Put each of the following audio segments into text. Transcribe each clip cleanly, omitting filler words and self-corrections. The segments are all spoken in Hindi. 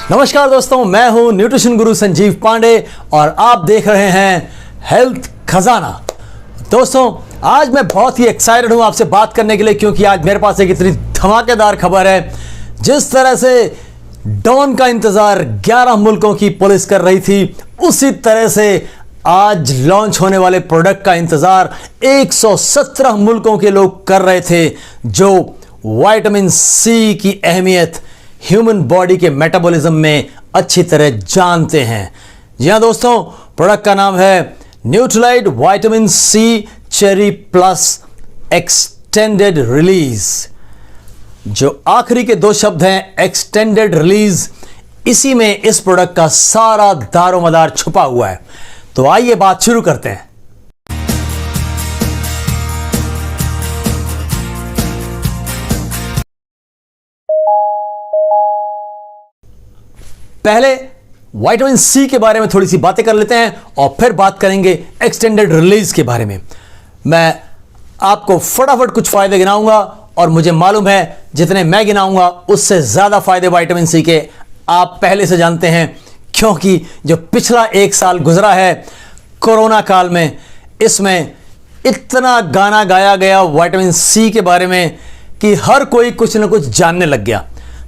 नमस्कार दोस्तों, मैं हूं न्यूट्रिशन गुरु संजीव पांडे और आप देख रहे हैं हेल्थ खजाना। दोस्तों, आज मैं बहुत ही एक्साइटेड हूं आपसे बात करने के लिए, क्योंकि आज मेरे पास एक इतनी धमाकेदार खबर है। जिस तरह से डॉन का इंतजार 11 मुल्कों की पुलिस कर रही थी, उसी तरह से आज लॉन्च होने वाले प्रोडक्ट का इंतजार 117 मुल्कों के लोग कर रहे थे, जो विटामिन सी की अहमियत ह्यूमन बॉडी के मेटाबॉलिज्म में अच्छी तरह जानते हैं। जी हाँ दोस्तों, प्रोडक्ट का नाम है Nutrilite vitamin C cherry plus extended release. जो आखिरी के दो शब्द हैं एक्सटेंडेड रिलीज, इसी में इस प्रोडक्ट का सारा दारोमदार छुपा हुआ है। तो आइए बात शुरू करते हैं। पहले विटामिन सी के बारे में थोड़ी सी बातें कर लेते हैं और फिर बात करेंगे एक्सटेंडेड रिलीज के बारे में। मैं आपको फटाफट कुछ फायदे गिनाऊंगा और मुझे मालूम है जितने मैं गिनाऊंगा उससे ज्यादा फायदे विटामिन सी के आप पहले से जानते हैं, क्योंकि जो पिछला एक साल गुजरा है कोरोना काल में, इसमें इतना गाना गाया गया विटामिन सी के बारे में कि हर कोई कुछ ना कुछ जानने लग गया।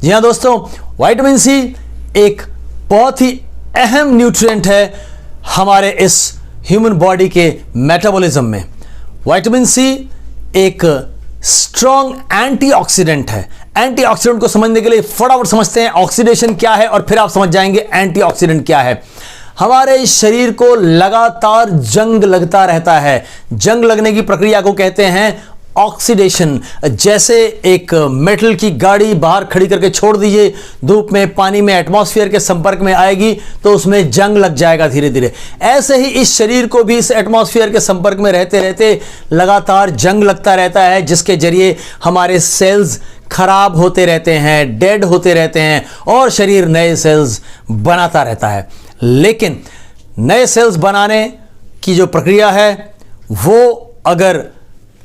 जी हाँ दोस्तों, विटामिन सी एक बहुत ही अहम न्यूट्रिएंट है हमारे इस ह्यूमन बॉडी के मेटाबॉलिज्म में। विटामिन सी एक स्ट्रॉन्ग एंटीऑक्सीडेंट है। एंटीऑक्सीडेंट को समझने के लिए फटाफट समझते हैं ऑक्सीडेशन क्या है और फिर आप समझ जाएंगे एंटीऑक्सीडेंट क्या है। हमारे शरीर को लगातार जंग लगता रहता है। जंग लगने की प्रक्रिया को कहते हैं ऑक्सीडेशन। जैसे एक मेटल की गाड़ी बाहर खड़ी करके छोड़ दीजिए, धूप में, पानी में, एटमॉस्फेयर के संपर्क में आएगी तो उसमें जंग लग जाएगा धीरे धीरे। ऐसे ही इस शरीर को भी इस एटमॉस्फेयर के संपर्क में रहते रहते लगातार जंग लगता रहता है, जिसके जरिए हमारे सेल्स खराब होते रहते हैं, डेड होते रहते हैं और शरीर नए सेल्स बनाता रहता है। लेकिन नए सेल्स बनाने की जो प्रक्रिया है वो अगर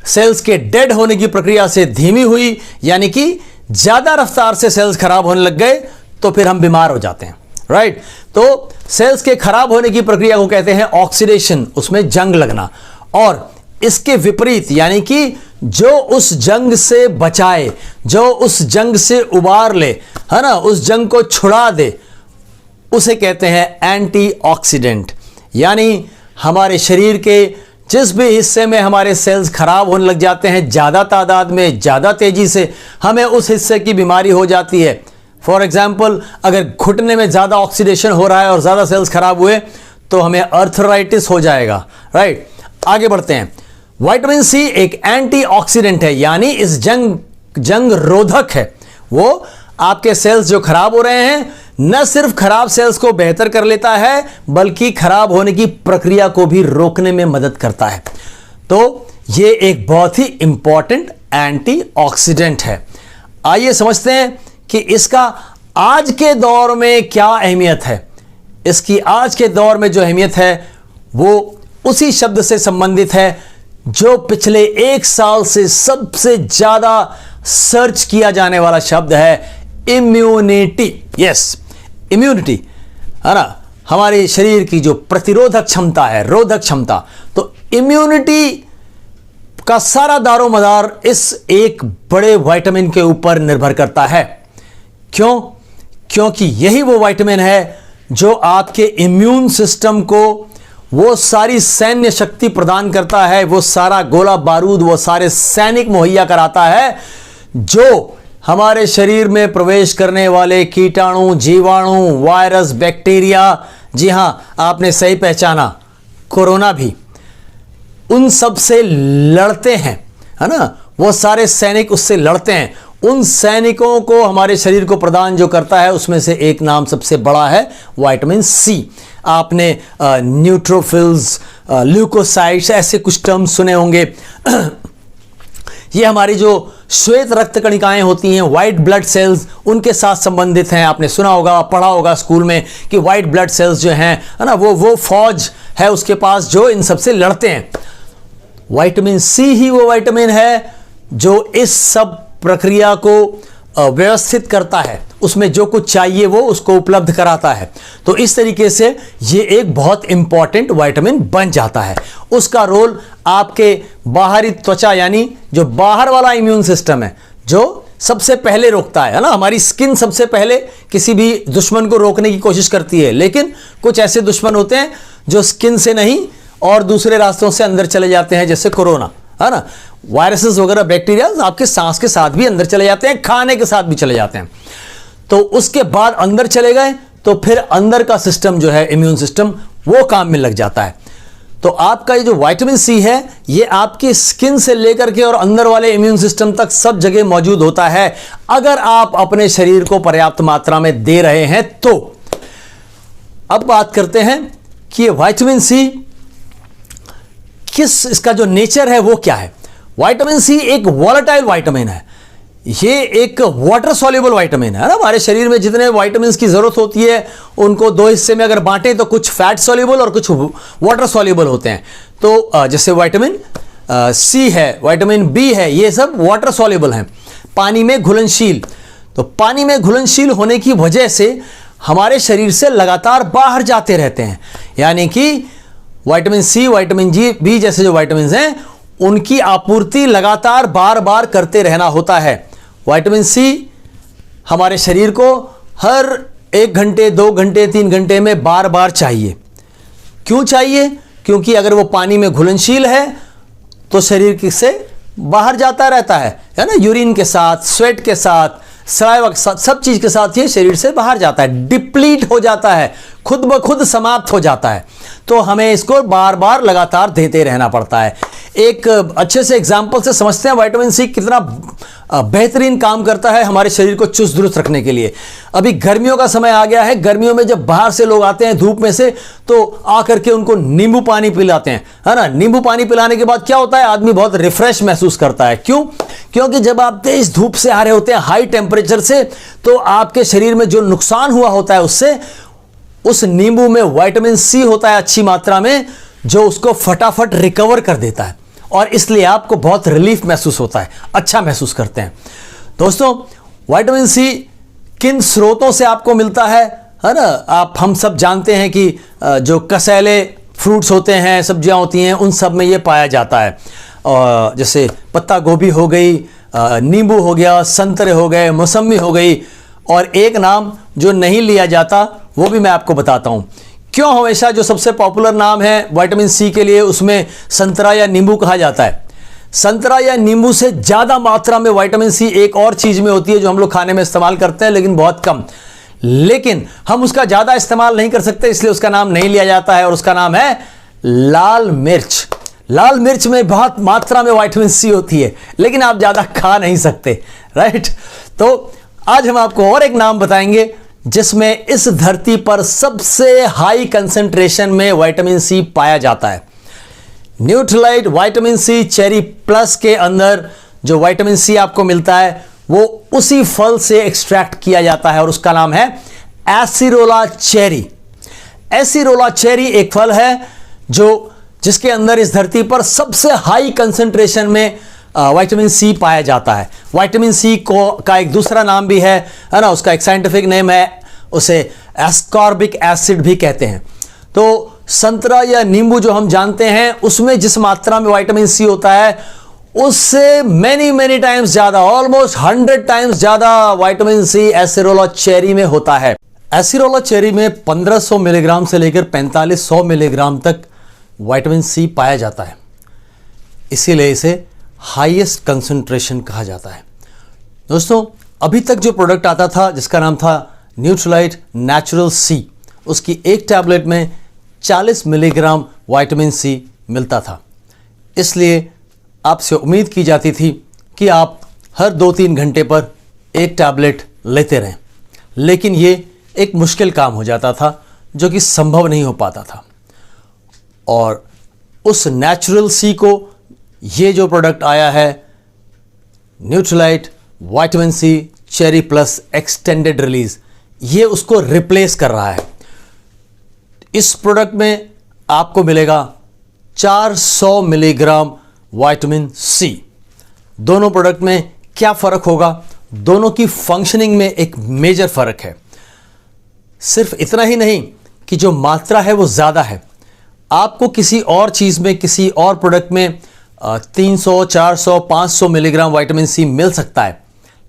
सेल्स के डेड होने की प्रक्रिया से धीमी हुई, यानी कि ज्यादा रफ्तार से सेल्स खराब होने लग गए, तो फिर हम बीमार हो जाते हैं। राइट? तो सेल्स के खराब होने की प्रक्रिया को कहते हैं ऑक्सीडेशन, उसमें जंग लगना। और इसके विपरीत, यानी कि जो उस जंग से बचाए, जो उस जंग से उबार ले, है ना, उस जंग को छुड़ा दे, उसे कहते हैं एंटीऑक्सीडेंट। यानी हमारे शरीर के जिस भी हिस्से में हमारे सेल्स खराब होने लग जाते हैं ज़्यादा तादाद में, ज़्यादा तेज़ी से, हमें उस हिस्से की बीमारी हो जाती है। फॉर एग्जाम्पल, अगर घुटने में ज़्यादा ऑक्सीडेशन हो रहा है और ज़्यादा सेल्स खराब हुए तो हमें अर्थराइटिस हो जाएगा। राइट? आगे बढ़ते हैं। विटामिन सी एक एंटीऑक्सीडेंट है, यानी इस जंग रोधक है। वो आपके सेल्स जो खराब हो रहे हैं, न सिर्फ खराब सेल्स को बेहतर कर लेता है, बल्कि खराब होने की प्रक्रिया को भी रोकने में मदद करता है। तो ये एक बहुत ही इंपॉर्टेंट एंटीऑक्सीडेंट है। आइए समझते हैं कि इसका आज के दौर में क्या अहमियत है। इसकी आज के दौर में जो अहमियत है वो उसी शब्द से संबंधित है जो पिछले एक साल से सबसे ज्यादा सर्च किया जाने वाला शब्द है, इम्यूनिटी। यस, इम्यूनिटी, है ना, हमारे शरीर की जो प्रतिरोधक क्षमता है, रोधक क्षमता। तो इम्यूनिटी का सारा दारोमदार इस एक बड़े विटामिन के ऊपर निर्भर करता है। क्यों? क्योंकि यही वो विटामिन है जो आपके इम्यून सिस्टम को वो सारी सैन्य शक्ति प्रदान करता है, वो सारा गोला बारूद, वो सारे सैनिक मुहैया कराता है जो हमारे शरीर में प्रवेश करने वाले कीटाणु, जीवाणु, वायरस, बैक्टीरिया, जी हां, आपने सही पहचाना, कोरोना भी, उन सब से लड़ते हैं, है ना। वो सारे सैनिक उससे लड़ते हैं। उन सैनिकों को हमारे शरीर को प्रदान जो करता है उसमें से एक नाम सबसे बड़ा है विटामिन सी। आपने न्यूट्रोफिल्स, ल्यूकोसाइट्स, ऐसे कुछ टर्म्स सुने होंगे। ये हमारी जो श्वेत रक्त कणिकाएं होती हैं, व्हाइट ब्लड सेल्स, उनके साथ संबंधित हैं। आपने सुना होगा, पढ़ा होगा स्कूल में कि व्हाइट ब्लड सेल्स जो हैं, है ना, वो फौज है उसके पास जो इन सबसे लड़ते हैं। विटामिन सी ही वो विटामिन है जो इस सब प्रक्रिया को व्यवस्थित करता है। उसमें जो कुछ चाहिए वो उसको उपलब्ध कराता है। तो इस तरीके से ये एक बहुत इंपॉर्टेंट विटामिन बन जाता है। उसका रोल आपके बाहरी त्वचा यानी जो बाहर वाला इम्यून सिस्टम है, जो सबसे पहले रोकता है ना, हमारी स्किन सबसे पहले किसी भी दुश्मन को रोकने की कोशिश करती है, लेकिन कुछ ऐसे दुश्मन होते हैं जो स्किन से नहीं और दूसरे रास्तों से अंदर चले जाते हैं, जैसे कोरोना, है ना, वायरसेस वगैरह, बैक्टीरिया आपके सांस के साथ भी अंदर चले जाते हैं, खाने के साथ भी चले जाते हैं। तो उसके बाद अंदर चले गए तो फिर अंदर का सिस्टम जो है, इम्यून सिस्टम, वो काम में लग जाता है। तो आपका ये जो विटामिन सी है, ये आपकी स्किन से लेकर के और अंदर वाले इम्यून सिस्टम तक सब जगह मौजूद होता है, अगर आप अपने शरीर को पर्याप्त मात्रा में दे रहे हैं तो। अब बात करते हैं कि ये विटामिन सी किस, इसका जो नेचर है वो क्या है। विटामिन सी एक वॉलेटाइल विटामिन है, ये एक वाटर सॉल्युबल विटामिन है ना। हमारे शरीर में जितने विटामिन की जरूरत होती है उनको दो हिस्से में अगर बांटें तो कुछ फैट सॉल्युबल और कुछ वाटर सॉल्युबल होते हैं। तो जैसे विटामिन सी है, विटामिन बी है, ये सब वाटर सॉल्युबल हैं, पानी में घुलनशील। तो पानी में घुलनशील होने की वजह से हमारे शरीर से लगातार बाहर जाते रहते हैं, यानी कि विटामिन सी, विटामिन जी, बी जैसे जो विटामिन हैं उनकी आपूर्ति लगातार बार बार करते रहना होता है। विटामिन सी हमारे शरीर को हर 1 घंटे, 2 घंटे, 3 घंटे में बार बार चाहिए। क्यों चाहिए? क्योंकि अगर वो पानी में घुलनशील है तो शरीर से बाहर जाता रहता है ना, यूरिन के साथ, स्वेट के साथ, सलाइवा के साथ, सब चीज के साथ ये शरीर से बाहर जाता है, डिप्लीट हो जाता है, खुद ब खुद समाप्त हो जाता है। तो हमें इसको बार बार लगातार देते रहना पड़ता है। एक अच्छे से एग्जाम्पल से समझते हैं विटामिन सी कितना बेहतरीन काम करता है हमारे शरीर को चुस्त दुरुस्त रखने के लिए। अभी गर्मियों का समय आ गया है, गर्मियों में जब बाहर से लोग आते हैं धूप में से, तो आकर के उनको नींबू पानी पिलाते हैं, है ना। नींबू पानी पिलाने के बाद क्या होता है, आदमी बहुत रिफ्रेश महसूस करता है। क्यों? क्योंकि जब आप तेज धूप से आ रहे होते हैं, हाई टेम्परेचर से, तो आपके शरीर में जो नुकसान हुआ होता है उससे, उस नींबू में विटामिन सी होता है अच्छी मात्रा में, जो उसको फटाफट रिकवर कर देता है, और इसलिए आपको बहुत रिलीफ महसूस होता है, अच्छा महसूस करते हैं। दोस्तों, विटामिन सी किन स्रोतों से आपको मिलता है ना। हम सब जानते हैं कि जो कसैले फ्रूट्स होते हैं, सब्जियां होती हैं, उन सब में ये पाया जाता है। जैसे पत्ता गोभी हो गई, नींबू हो गया, संतरे हो गए, मौसमी हो गई, और एक नाम जो नहीं लिया जाता वो भी मैं आपको बताता हूं। क्यों हमेशा जो सबसे पॉपुलर नाम है विटामिन सी के लिए उसमें संतरा या नींबू कहा जाता है? संतरा या नींबू से ज़्यादा मात्रा में विटामिन सी एक और चीज़ में होती है जो हम लोग खाने में इस्तेमाल करते हैं, लेकिन बहुत कम। लेकिन हम उसका ज़्यादा इस्तेमाल नहीं कर सकते, इसलिए उसका नाम नहीं लिया जाता है, और उसका नाम है लाल मिर्च। लाल मिर्च में बहुत मात्रा में विटामिन सी होती है, लेकिन आप ज़्यादा खा नहीं सकते, राइट। तो आज हम आपको और एक नाम बताएंगे जिसमें इस धरती पर सबसे हाई कंसंट्रेशन में विटामिन सी पाया जाता है। Nutrilite vitamin C cherry plus के अंदर जो विटामिन सी आपको मिलता है वो उसी फल से एक्सट्रैक्ट किया जाता है, और उसका नाम है एसिरोला चेरी। एसिरोला चेरी एक फल है जिसके अंदर इस धरती पर सबसे हाई कंसंट्रेशन में विटामिन सी पाया जाता है। विटामिन सी का एक दूसरा नाम भी है ना, उसका एक साइंटिफिक नेम है, उसे एस्कॉर्बिक एसिड भी कहते हैं। तो संतरा या नींबू जो हम जानते हैं उसमें जिस मात्रा में विटामिन सी होता है उससे मेनी टाइम्स ज्यादा, ऑलमोस्ट 100 टाइम्स ज्यादा विटामिन सी एसिरोला चेरी में होता है। एसिरोला चेरी में 1500 मिलीग्राम से लेकर 4500 मिलीग्राम तक विटामिन सी पाया जाता है, इसीलिए इसे हाईएस्ट कंसंट्रेशन कहा जाता है। दोस्तों, अभी तक जो प्रोडक्ट आता था जिसका नाम था न्यूट्रलाइट नेचुरल सी, उसकी एक टैबलेट में 40 मिलीग्राम विटामिन सी मिलता था। इसलिए आपसे उम्मीद की जाती थी कि आप हर 2-3 घंटे पर एक टैबलेट लेते रहें, लेकिन ये एक मुश्किल काम हो जाता था जो कि संभव नहीं हो पाता था। और उस नेचुरल सी को ये जो प्रोडक्ट आया है Nutrilite vitamin C cherry plus extended release, ये उसको रिप्लेस कर रहा है। इस प्रोडक्ट में आपको मिलेगा 400 मिलीग्राम विटामिन सी। दोनों प्रोडक्ट में क्या फ़र्क होगा दोनों की फंक्शनिंग में एक मेजर फर्क है। सिर्फ इतना ही नहीं कि जो मात्रा है वो ज़्यादा है। आपको किसी और चीज़ में, किसी और प्रोडक्ट में 300, 400, 500 मिलीग्राम विटामिन सी मिल सकता है,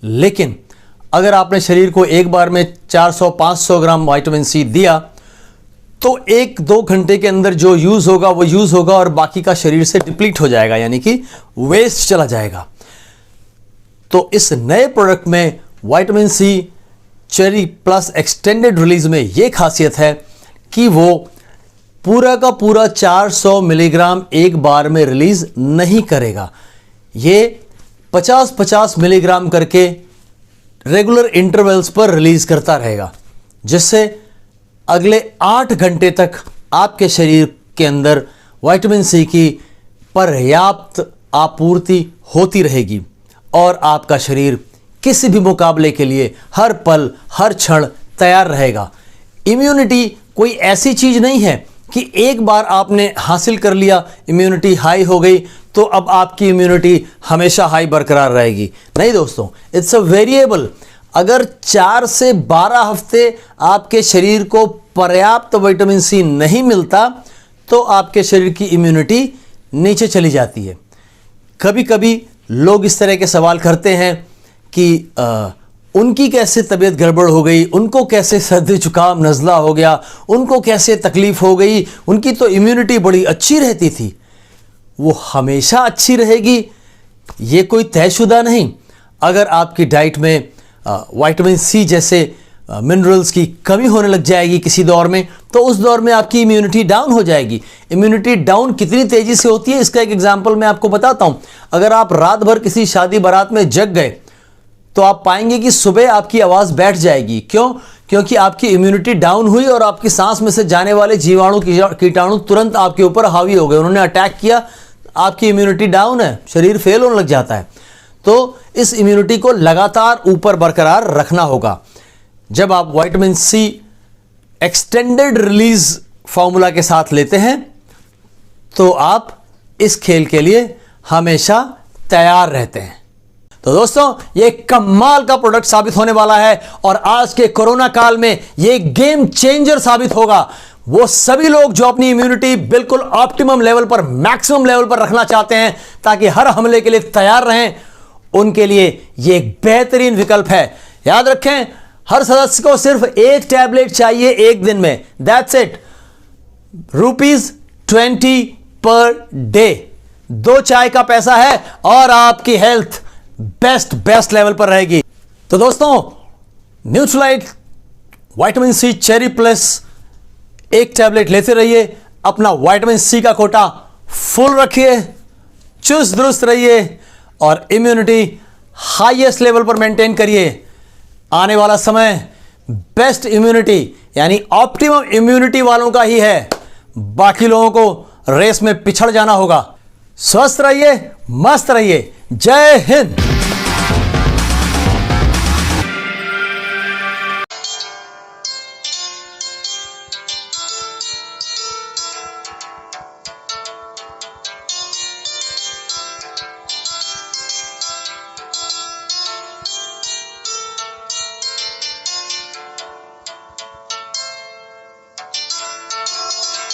लेकिन अगर आपने शरीर को एक बार में 400, 500 ग्राम विटामिन सी दिया तो 1-2 घंटे के अंदर जो यूज़ होगा वो यूज़ होगा और बाकी का शरीर से डिप्लीट हो जाएगा, यानी कि वेस्ट चला जाएगा। तो इस नए प्रोडक्ट में vitamin C cherry plus extended release में यह खासियत है कि वो पूरा का पूरा 400 मिलीग्राम एक बार में रिलीज नहीं करेगा। ये 50-50 मिलीग्राम करके रेगुलर इंटरवल्स पर रिलीज करता रहेगा, जिससे अगले 8 घंटे तक आपके शरीर के अंदर विटामिन सी की पर्याप्त आपूर्ति होती रहेगी और आपका शरीर किसी भी मुकाबले के लिए हर पल हर क्षण तैयार रहेगा। इम्यूनिटी कोई ऐसी चीज नहीं है कि एक बार आपने हासिल कर लिया, इम्यूनिटी हाई हो गई तो अब आपकी इम्यूनिटी हमेशा हाई बरकरार रहेगी। नहीं दोस्तों, इट्स अ वेरिएबल। अगर 4 से 12 हफ्ते आपके शरीर को पर्याप्त विटामिन सी नहीं मिलता तो आपके शरीर की इम्यूनिटी नीचे चली जाती है। कभी कभी लोग इस तरह के सवाल करते हैं कि उनकी कैसे तबीयत गड़बड़ हो गई, उनको कैसे सर्दी जुकाम नज़ला हो गया, उनको कैसे तकलीफ हो गई, उनकी तो इम्यूनिटी बड़ी अच्छी रहती थी। वो हमेशा अच्छी रहेगी ये कोई तयशुदा नहीं। अगर आपकी डाइट में विटामिन सी जैसे मिनरल्स की कमी होने लग जाएगी किसी दौर में, तो उस दौर में आपकी इम्यूनिटी डाउन हो जाएगी। इम्यूनिटी डाउन कितनी तेजी से होती है इसका एक एग्जांपल मैं आपको बताता हूं। अगर आप रात भर किसी शादी बारात में जग गए तो आप पाएंगे कि सुबह आपकी आवाज़ बैठ जाएगी। क्यों? क्योंकि आपकी इम्यूनिटी डाउन हुई और आपकी सांस में से जाने वाले जीवाणु कीटाणु तुरंत आपके ऊपर हावी हो गए, उन्होंने अटैक किया, आपकी इम्यूनिटी डाउन है, शरीर फेल होने लग जाता है। तो इस इम्यूनिटी को लगातार ऊपर बरकरार रखना होगा। जब आप vitamin C extended release formula के साथ लेते हैं तो आप इस खेल के लिए हमेशा तैयार रहते हैं। तो दोस्तों, ये कमाल का प्रोडक्ट साबित होने वाला है और आज के कोरोना काल में ये गेम चेंजर साबित होगा। वो सभी लोग जो अपनी इम्यूनिटी बिल्कुल ऑप्टिमम लेवल पर, मैक्सिमम लेवल पर रखना चाहते हैं ताकि हर हमले के लिए तैयार रहें, उनके लिए ये एक बेहतरीन विकल्प है। याद रखें, हर सदस्य को सिर्फ एक टैबलेट चाहिए एक दिन में, दैट्स इट, ₹20 पर डे। 2 चाय का पैसा है और आपकी हेल्थ बेस्ट लेवल पर रहेगी। तो दोस्तों, Nutrilite vitamin C cherry plus एक टैबलेट लेते रहिए, अपना विटामिन सी का कोटा फुल रखिए, चुस्त दुरुस्त रहिए और इम्यूनिटी हाईएस्ट लेवल पर मेंटेन करिए। आने वाला समय बेस्ट इम्यूनिटी यानी ऑप्टिमम इम्यूनिटी वालों का ही है, बाकी लोगों को रेस में पिछड़ जाना होगा। स्वस्थ रहिए, मस्त रहिए। जय हिंद।